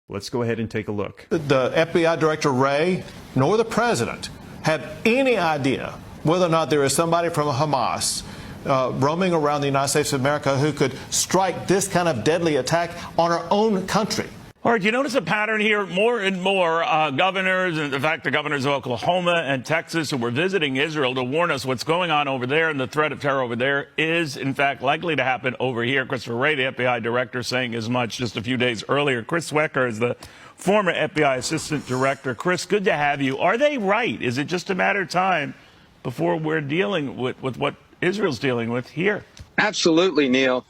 Let's go ahead and take a look. The FBI Director Wray nor the president had any idea whether or not there is somebody from Hamas roaming around the United States of America who could strike this kind of deadly attack on our own country. All right, you notice a pattern here. More and more governors, and in fact, the governors of Oklahoma and Texas who were visiting Israel to warn us what's going on over there and the threat of terror over there is, in fact, likely to happen over here. Christopher Wray, the FBI director, saying as much just a few days earlier. Chris Wecker is the former FBI assistant director. Chris, good to have you. Are they right? Is it just a matter of time before we're dealing with what Israel's dealing with here? Absolutely, Neil.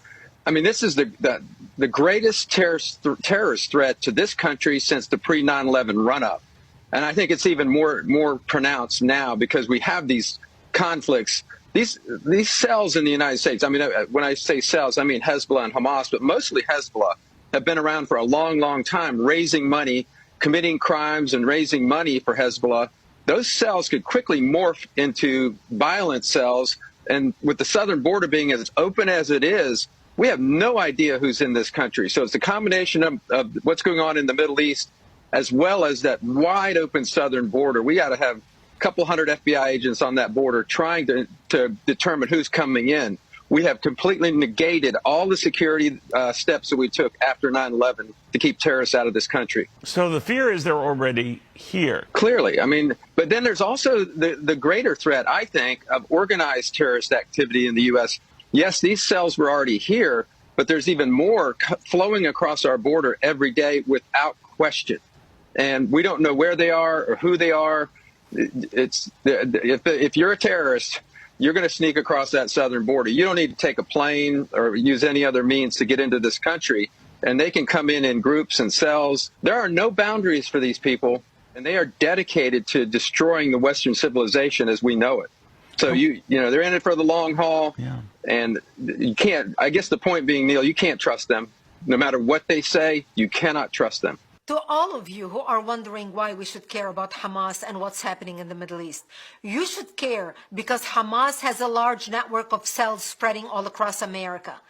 I mean, this is the greatest terrorist threat to this country since the pre-9/11 run-up. And I think it's even more pronounced now because we have these conflicts, these cells in the United States. I mean, when I say cells, I mean Hezbollah and Hamas, but mostly Hezbollah have been around for a long, long time, raising money, committing crimes and raising money for Hezbollah. Those cells could quickly morph into violent cells. And with the southern border being as open as it is, we have no idea who's in this country. So it's a combination of what's going on in the Middle East, as well as that wide open southern border. We got to have a couple hundred FBI agents on that border trying to determine who's coming in. We have completely negated all the security steps that we took after 9/11 to keep terrorists out of this country. So the fear is they're already here. Clearly. I mean, but then there's also the greater threat, I think, of organized terrorist activity in the U.S. Yes, these cells were already here, but there's even more flowing across our border every day without question. And we don't know where they are or who they are. If you're a terrorist, you're going to sneak across that southern border. You don't need to take a plane or use any other means to get into this country. And they can come in groups and cells. There are no boundaries for these people, and they are dedicated to destroying the Western civilization as we know it. So, you know, they're in it for the long haul. Yeah. And you can't, I guess the point being, Neil, you can't trust them. No matter what they say, you cannot trust them. To all of you who are wondering why we should care about Hamas and what's happening in the Middle East, you should care because Hamas has a large network of cells spreading all across America.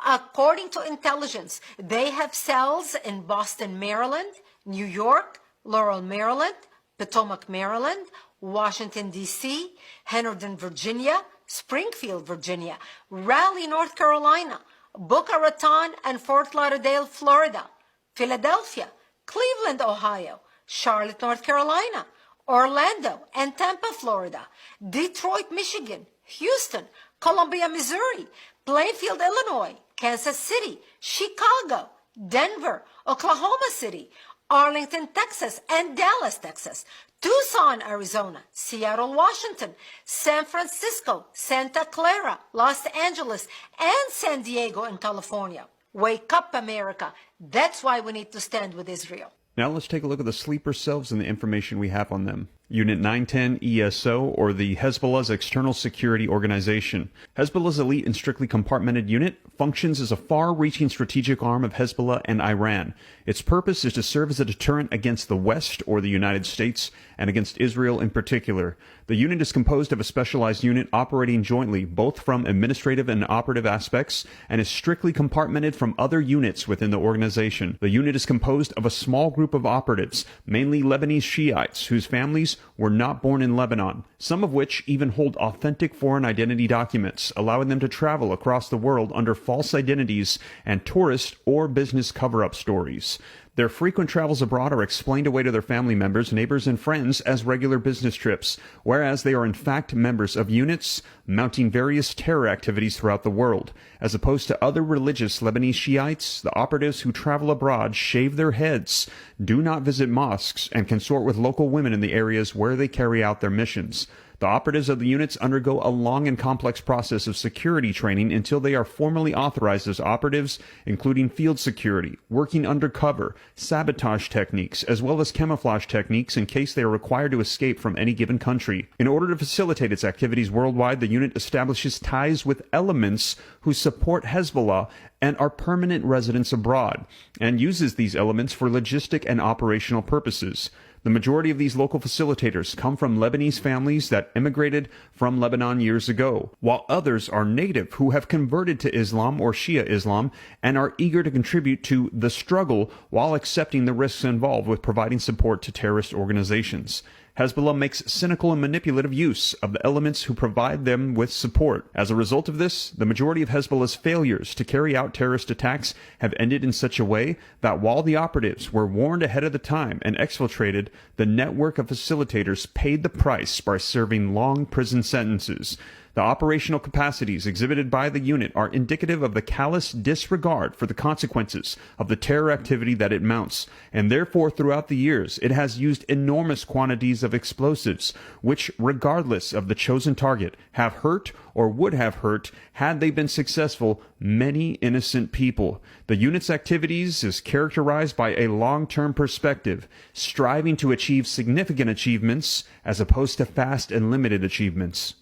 According to intelligence, they have cells in Boston, Maryland, New York, Laurel, Maryland, Potomac, Maryland, Washington, D.C., Henderson, Virginia, Springfield, Virginia, Raleigh, North Carolina, Boca Raton and Fort Lauderdale, Florida, Philadelphia, Cleveland, Ohio, Charlotte, North Carolina, Orlando and Tampa, Florida, Detroit, Michigan, Houston, Columbia, Missouri, Plainfield, Illinois, Kansas City, Chicago, Denver, Oklahoma City, Arlington, Texas, and Dallas, Texas, Tucson, Arizona, Seattle, Washington, San Francisco, Santa Clara, Los Angeles, and San Diego in California. Wake up, America. That's why we need to stand with Israel. Now let's take a look at the sleeper cells and the information we have on them. Unit 910 ESO, or the Hezbollah's External Security Organization. Hezbollah's elite and strictly compartmented unit functions as a far-reaching strategic arm of Hezbollah and Iran. Its purpose is to serve as a deterrent against the West, or the United States, and against Israel in particular. The unit is composed of a specialized unit operating jointly, both from administrative and operative aspects, and is strictly compartmented from other units within the organization. The unit is composed of a small group of operatives, mainly Lebanese Shiites, whose families were not born in Lebanon, some of which even hold authentic foreign identity documents, allowing them to travel across the world under false identities and tourist or business cover-up stories. Their frequent travels abroad are explained away to their family members, neighbors, and friends as regular business trips, whereas they are in fact members of units mounting various terror activities throughout the world. As opposed to other religious Lebanese Shiites, the operatives who travel abroad shave their heads, do not visit mosques, and consort with local women in the areas where they carry out their missions. The operatives of the units undergo a long and complex process of security training until they are formally authorized as operatives, including field security, working undercover, sabotage techniques, as well as camouflage techniques in case they are required to escape from any given country. In order to facilitate its activities worldwide, the unit establishes ties with elements who support Hezbollah and are permanent residents abroad, and uses these elements for logistic and operational purposes. The The majority of these local facilitators come from Lebanese families that immigrated from Lebanon years ago, while others are native who have converted to Islam or Shia Islam and are eager to contribute to the struggle while accepting the risks involved with providing support to terrorist organizations. Hezbollah makes cynical and manipulative use of the elements who provide them with support. As a result of this, the majority of Hezbollah's failures to carry out terrorist attacks have ended in such a way that while the operatives were warned ahead of the time and exfiltrated, the network of facilitators paid the price by serving long prison sentences. The operational capacities exhibited by the unit are indicative of the callous disregard for the consequences of the terror activity that it mounts, and therefore throughout the years it has used enormous quantities of explosives, which, regardless of the chosen target, have hurt or would have hurt, had they been successful, many innocent people. The unit's activities is characterized by a long-term perspective, striving to achieve significant achievements as opposed to fast and limited achievements.